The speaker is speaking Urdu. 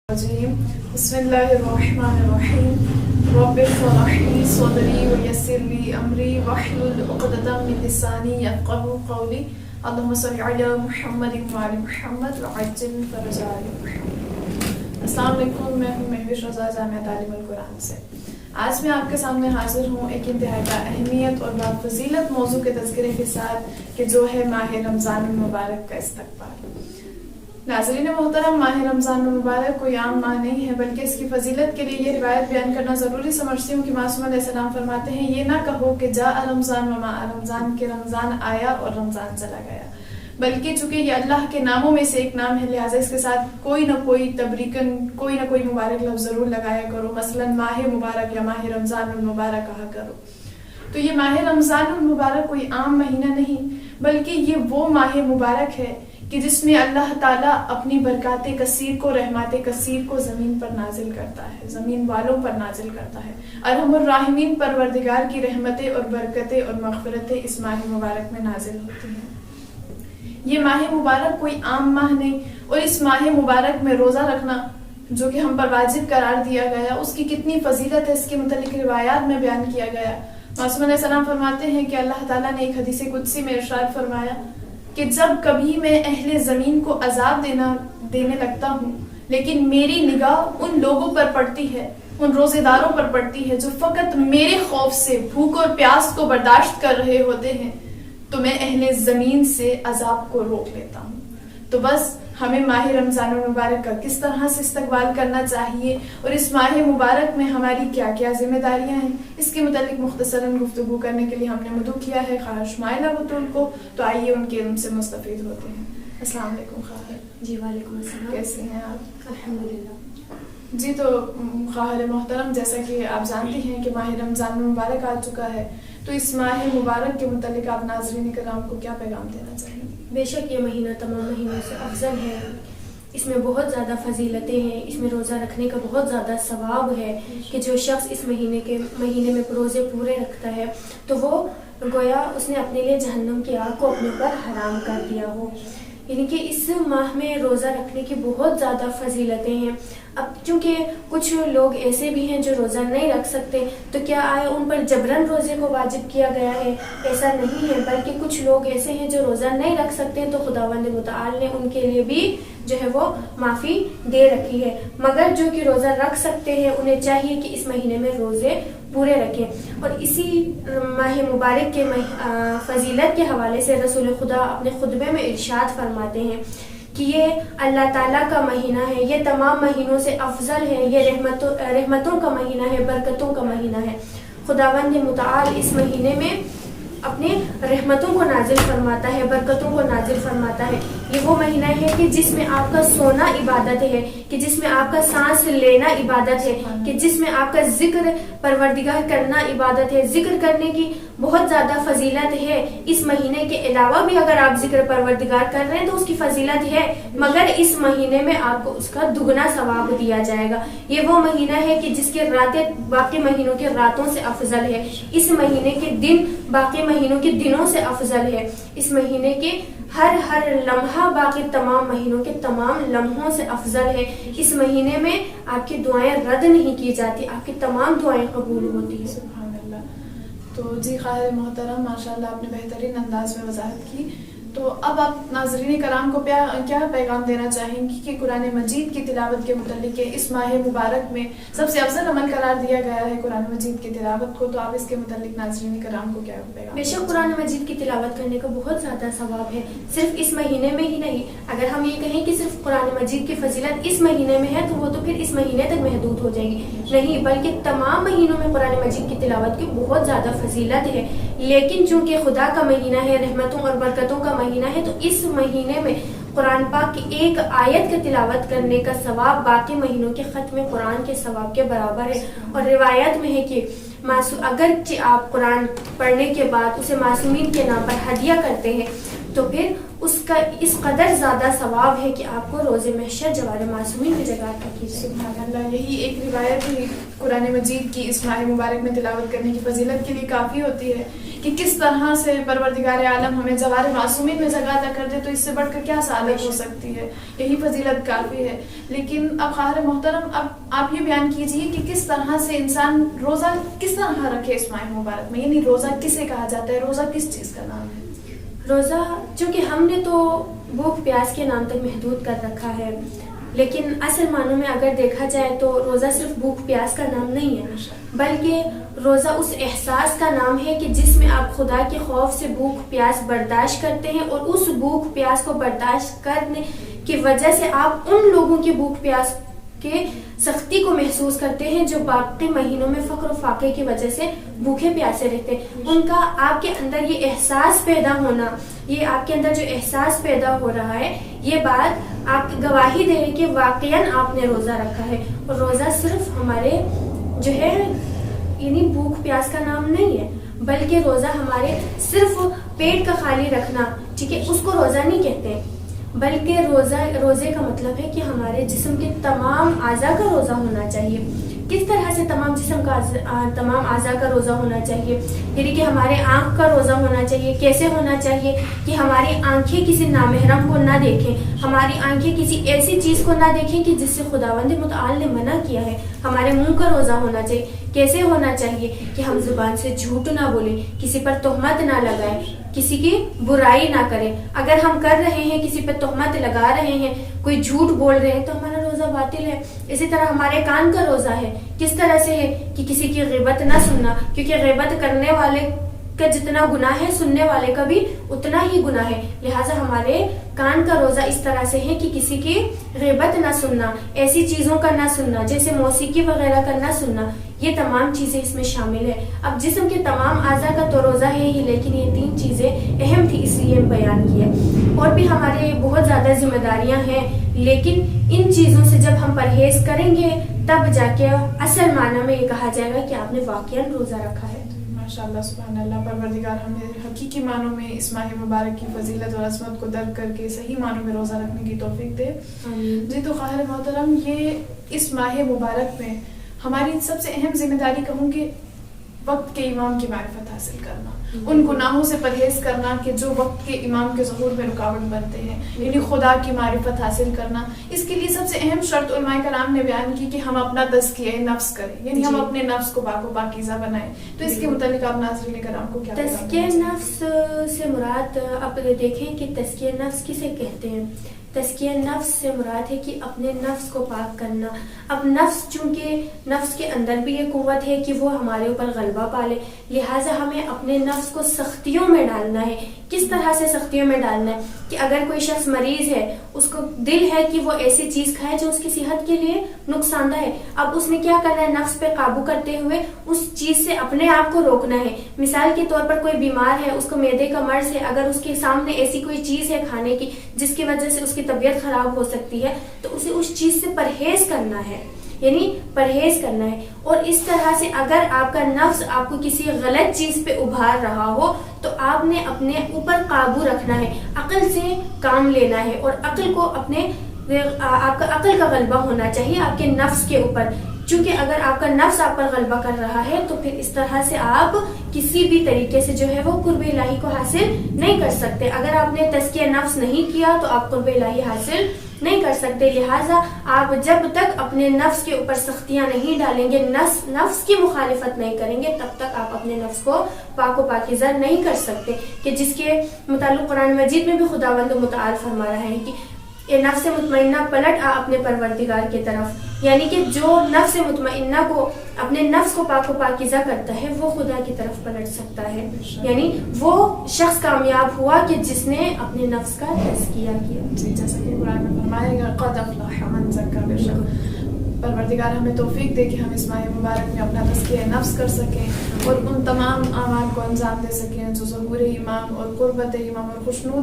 بسم اللہ الرحمن الرحیم رب اشرح لی صدری ویسر لی امری واحلل عقدۃ من لسانی یفقهوا قولی اللهم صل علی محمد وعلی محمد وعجل فرج آل محمد۔ السلام علیکم، میں ہوں مہوش رضا جامعہ تعلیم القرآن سے۔ آج میں آپ کے سامنے حاضر ہوں ایک انتہائی اہمیت اور بافضیلت موضوع کے تذکرے کے ساتھ کہ جو ہے ماہ رمضان المبارک کا استقبال۔ ناظرین محترم، ماہ رمضان المبارک کوئی عام ماہ نہیں ہے، بلکہ اس کی فضیلت کے لیے یہ روایت بیان کرنا ضروری سمجھتی ہوں کہ معصوم علیہ السلام فرماتے ہیں، یہ نہ کہو کہ جاء رمضان وما رمضان، کہ رمضان آیا اور رمضان چلا گیا، بلکہ چونکہ یہ اللہ کے ناموں میں سے ایک نام ہے، لہٰذا اس کے ساتھ کوئی نہ کوئی تبریکن کوئی نہ کوئی مبارک لفظ ضرور لگایا کرو، مثلا ماہ مبارک یا ماہ رمضان المبارک کہا کرو۔ تو یہ ماہ رمضان المبارک کوئی عام مہینہ نہیں، بلکہ یہ وہ ماہ مبارک ہے کہ جس میں اللہ تعالیٰ اپنی برکات کثیر کو، رحمات کثیر کو زمین پر نازل کرتا ہے، زمین والوں پر نازل کرتا ہے۔ ارحم الراحمین پروردگار کی رحمتیں اور برکتیں اور مغفرتیں اس ماہ مبارک میں نازل ہوتی ہیں۔ یہ ماہ مبارک کوئی عام ماہ نہیں، اور اس ماہ مبارک میں روزہ رکھنا جو کہ ہم پر واجب قرار دیا گیا، اس کی کتنی فضیلت ہے اس کے متعلق روایات میں بیان کیا گیا۔ معصوم علیہ السلام فرماتے ہیں کہ اللہ تعالیٰ نے ایک حدیث قدسی میں ارشاد فرمایا کہ جب کبھی میں اہل زمین کو عذاب دینے لگتا ہوں، لیکن میری نگاہ ان لوگوں پر پڑتی ہے، ان روزے داروں پر پڑتی ہے جو فقط میرے خوف سے بھوک اور پیاس کو برداشت کر رہے ہوتے ہیں، تو میں اہل زمین سے عذاب کو روک لیتا ہوں۔ تو بس ہمیں ماہ رمضان المبارک کا کس طرح سے استقبال کرنا چاہیے اور اس ماہ مبارک میں ہماری کیا کیا ذمہ داریاں ہیں، اس کے متعلق مختصراً گفتگو کرنے کے لیے ہم نے مدعو کیا ہے خواہش مائلہ بطول کو، تو آئیے ان کے علم سے مستفید ہوتے ہیں۔ السلام علیکم خواہر۔ جی وعلیکم السلام، کیسی ہیں آپ؟ الحمدللہ۔ جی تو خواہر محترم، جیسا کہ آپ جانتی ہیں کہ ماہ رمضان المبارک آ چکا ہے، تو اس ماہ مبارک کے متعلق آپ ناظرین کرام کو کیا پیغام دینا چاہیں گے؟ بے شک یہ مہینہ تمام مہینوں سے افضل ہے، اس میں بہت زیادہ فضیلتیں ہیں، اس میں روزہ رکھنے کا بہت زیادہ ثواب ہے کہ جو شخص اس مہینے میں روزے پورے رکھتا ہے تو وہ گویا اس نے اپنے لیے جہنم کی آگ کو اپنے اوپر حرام کر دیا ہو۔ یعنی کہ اس ماہ میں روزہ رکھنے کی بہت زیادہ فضیلتیں ہیں۔ اب چونکہ کچھ لوگ ایسے بھی ہیں جو روزہ نہیں رکھ سکتے، تو کیا آیا ان پر جبراً روزے کو واجب کیا گیا ہے؟ ایسا نہیں ہے، بلکہ کچھ لوگ ایسے ہیں جو روزہ نہیں رکھ سکتے، تو خداوند متعال نے ان کے لیے بھی جو ہے وہ معافی دے رکھی ہے۔ مگر جو کہ روزہ رکھ سکتے ہیں انہیں چاہیے کہ اس مہینے میں روزے پورے رکھیں۔ اور اسی ماہ مبارک کے فضیلت کے حوالے سے رسول خدا اپنے خطبے میں ارشاد فرماتے ہیں کہ یہ اللہ تعالیٰ کا مہینہ ہے، یہ تمام مہینوں سے افضل ہے، یہ رحمتوں کا مہینہ ہے، برکتوں کا مہینہ ہے۔ خداوند متعال اس مہینے میں اپنے رحمتوں کو نازل فرماتا ہے، برکتوں کو نازل فرماتا ہے۔ یہ وہ مہینہ ہے کہ جس میں آپ کا سونا عبادت ہے، کہ جس میں آپ کا سانس لینا عبادت ہے، کہ جس میں آپ کا ذکر پروردگار کرنا عبادت ہے۔ ذکر کرنے کی بہت زیادہ فضیلت ہے۔ اس مہینے کے علاوہ بھی اگر آپ ذکر پروردگار کر رہے ہیں تو اس کی فضیلت ہے، مگر اس مہینے میں آپ کو اس کا دگنا ثواب دیا جائے گا۔ یہ وہ مہینہ ہے کہ جس کے راتیں باقی مہینوں کے راتوں سے افضل ہے، اس مہینے کے دن باقی مہینوں کے دنوں سے افضل ہے، اس مہینے کے ہر لمحہ باقی تمام مہینوں کے تمام لمحوں سے افضل ہے۔ اس مہینے میں آپ کی دعائیں رد نہیں کی جاتی، آپ کی تمام دعائیں قبول ہوتی ہیں۔ سبحان اللہ۔ تو جی خواہر محترم، ماشاءاللہ آپ نے بہترین انداز میں وضاحت کی۔ تو اب آپ ناظرین کرام کو کیا پیغام دینا چاہیں گی کہ قرآن مجید کی تلاوت کے متعلق اس ماہ مبارک میں سب سے افضل عمل قرار دیا گیا ہے قرآن مجید کی تلاوت کو، تو آپ اس کے متعلق ناظرین کرام کو کیا پیغام؟ بے شک قرآن مجید کی تلاوت کرنے کا بہت زیادہ ثواب ہے، صرف اس مہینے میں ہی نہیں۔ اگر ہم یہ کہیں کہ صرف قرآن مجید کی فضیلت اس مہینے میں ہے تو وہ تو پھر اس مہینے تک محدود ہو جائے گی، نہیں، بلکہ تمام مہینوں میں قرآن مجید کی تلاوت کی بہت زیادہ فضیلت ہے۔ لیکن چونکہ خدا کا مہینہ ہے، رحمتوں اور برکتوں کا مہینہ ہے، تو اس مہینے میں قرآن پاک کی ایک آیت کی تلاوت کرنے کا ثواب باقی مہینوں کے ختم قرآن کے ثواب کے برابر ہے۔ اور روایت میں ہے کہ اگرچہ آپ قرآن پڑھنے کے بعد اسے معصومین کے نام پر ہدیہ کرتے ہیں تو پھر اس کا اس قدر زیادہ ثواب ہے کہ آپ کو روز محشر جوار معصومین کی جگہ رکھی۔ سبحان اللہ، یہی ایک روایت ہی قرآن مجید کی اس ماہ مبارک میں تلاوت کرنے کی فضیلت کے لیے کافی ہوتی ہے کہ کس طرح سے پروردگار عالم ہمیں جوار معصومین میں جگہ ادا کر دے، تو اس سے بڑھ کر کیا سعادت ہو سکتی ہے، یہی فضیلت کافی ہے. لیکن اب خواہر محترم، اب آپ یہ بیان کیجئے کہ کس طرح سے انسان روزہ کس طرح رکھے اس ماہ مبارک میں، یعنی روزہ کسے کہا جاتا ہے، روزہ کس چیز کا نام ہے؟ روزہ چونکہ ہم نے تو بھوک پیاس کے نام تک محدود کر رکھا ہے، لیکن اصل معنوں میں اگر دیکھا جائے تو روزہ صرف بھوک پیاس کا نام نہیں ہے، بلکہ روزہ اس احساس کا نام ہے کہ جس میں آپ خدا کے خوف سے بھوک پیاس برداشت کرتے ہیں، اور اس بھوک پیاس کو برداشت کرنے کی وجہ سے آپ ان لوگوں کی بھوک پیاس کے سختی کو محسوس کرتے ہیں جو باقی مہینوں میں فقر و فاقے کی وجہ سے بھوکے پیاسے رہتے ہیں. ان کا آپ کے اندر یہ احساس پیدا ہونا، یہ آپ کے اندر جو احساس پیدا ہو رہا ہے، یہ بات آپ گواہی دے رہی کہ واقعاً آپ نے روزہ رکھا ہے. اور روزہ صرف ہمارے جو ہے یعنی بھوک پیاس کا نام نہیں ہے، بلکہ روزہ ہمارے صرف پیٹ کا خالی رکھنا، ٹھیک ہے، اس کو روزہ نہیں کہتے، بلکہ روزے کا مطلب ہے کہ ہمارے جسم کے تمام اعضاء کا روزہ ہونا چاہیے. کس طرح سے تمام جسم کا تمام اعضاء کا روزہ ہونا چاہیے؟ یعنی کہ ہمارے آنکھ کا روزہ ہونا چاہیے. کیسے ہونا چاہیے؟ کہ ہماری آنکھیں کسی نامحرم کو نہ دیکھیں، ہماری آنکھیں کسی ایسی چیز کو نہ دیکھیں کہ جس سے خداوند متعال نے منع کیا ہے. ہمارے منہ کا روزہ ہونا چاہیے. کیسے ہونا چاہیے؟ کہ ہم زبان سے جھوٹ نہ بولیں، کسی پر تہمت نہ لگائیں، کسی کی برائی نہ کریں. اگر ہم کر رہے ہیں، کسی پہ تہمت لگا رہے ہیں، کوئی جھوٹ بول رہے ہیں، تو ہمارا روزہ باطل ہے. اسی طرح ہمارے کان کا روزہ ہے. کس طرح سے ہے؟ کہ کسی کی غیبت نہ سننا، کیونکہ غیبت کرنے والے کا جتنا گناہ ہے، سننے والے کا بھی اتنا ہی گناہ ہے. لہٰذا ہمارے کان کا روزہ اس طرح سے ہے کہ کسی کی غیبت نہ سننا، ایسی چیزوں کا نہ سننا جیسے موسیقی وغیرہ کا نہ سننا. یہ تمام چیزیں اس میں شامل ہے. اب جسم کے تمام اعضاء کا تو روزہ ہے ہی، لیکن یہ 3 چیزیں اہم تھی، اس لیے بیان کیا. اور بھی ہمارے بہت زیادہ ذمہ داریاں ہیں، لیکن ان چیزوں سے جب ہم پرہیز کریں گے تب جا کے اصل معنی میں یہ کہا جائے گا کہ آپ نے واقعاً روزہ رکھا ہے. ماشاءاللہ، سبحان اللہ. پروردگار ہمیں حقیقی معنوں میں اس ماہ مبارک کی فضیلت اور عظمت کو درک کر کے صحیح معنوں میں روزہ رکھنے کی توفیق دے. جی تو خواہر محترم، یہ اس ماہ مبارک میں ہماری سب سے اہم ذمہ داری کہوں کہ وقت کے امام کی معرفت حاصل کرنا، ان گناہوں سے پرہیز کرنا کہ جو وقت کے امام کے ظہور میں رکاوٹ بنتے ہیں، یعنی خدا کی معرفت حاصل کرنا. اس کے لیے سب سے اہم شرط علماء کرام نے بیان کی کہ ہم اپنا تزکیہ نفس کریں، یعنی ہم اپنے نفس کو پاک و پاکیزہ بنائیں. تو اس کے متعلق آپ ناظرین کرام کو کیا تزکیہ نفس سے مراد آپ دیکھیں کہ تزکیہ نفس کسے کہتے ہیں. تزکیہ نفس سے مراد ہے کہ اپنے نفس کو پاک کرنا. اب نفس، چونکہ نفس کے اندر بھی یہ قوت ہے کہ وہ ہمارے اوپر غلبہ پالے، لہٰذا ہمیں اپنے نفس کو سختیوں میں ڈالنا ہے. کس طرح سے سختیوں میں ڈالنا ہے؟ کہ اگر کوئی شخص مریض ہے، اس کو دل ہے کہ وہ ایسی چیز کھائے جو اس کی صحت کے لیے نقصان دہ ہے، اب اس نے کیا کرنا ہے؟ نفس پہ قابو کرتے ہوئے اس چیز سے اپنے آپ کو روکنا ہے. مثال کے طور پر کوئی بیمار ہے، اس کو معدے کا مرض ہے، اگر اس کے سامنے ایسی کوئی چیز ہے کھانے کی جس کی وجہ سے اس کی طبیعت خراب ہو سکتی ہے، تو اسے اس چیز سے پرہیز کرنا ہے، یعنی پرہیز کرنا ہے. اور اس طرح سے اگر آپ کا نفس آپ کو کسی غلط چیز پہ ابھار رہا ہو تو آپ نے اپنے اوپر قابو رکھنا ہے، عقل سے کام لینا ہے، اور عقل کو آپ کا عقل کا غلبہ ہونا چاہیے آپ کے نفس کے اوپر. چونکہ اگر آپ کا نفس آپ پر غلبہ کر رہا ہے تو پھر اس طرح سے آپ کسی بھی طریقے سے جو ہے وہ قرب الہی کو حاصل نہیں کر سکتے. اگر آپ نے تزکیہ نفس نہیں کیا تو آپ قرب الہی حاصل نہیں کر سکتے. لہٰذا آپ جب تک اپنے نفس کے اوپر سختیاں نہیں ڈالیں گے، نفس کی مخالفت نہیں کریں گے، تب تک آپ اپنے نفس کو پاک و پاکیزہ نہیں کر سکتے. کہ جس کے متعلق قرآن مجید میں بھی خداوند متعال فرما رہا ہے کہ اے نفس مطمئنہ پلٹ آ اپنے پروردگار کی طرف. یعنی کہ جو نفس مطمئنہ کو اپنے نفس کو پاک و پاکیزہ کرتا ہے وہ خدا کی طرف پلٹ سکتا ہے. یعنی وہ شخص کامیاب ہوا کہ جس نے اپنے نفس کا تزکیہ کیا. جی، جیسا کہ قرآن میں فرمائے گا قد افلح من زکا. بے شک پروردگار ہمیں توفیق دے کہ ہم اس ماہ مبارک میں اپنا تزکیہ نفس کر سکیں اور ان تمام اعمال کو انجام دے سکیں جو ظہور امام اور قربت امام اور خوشنود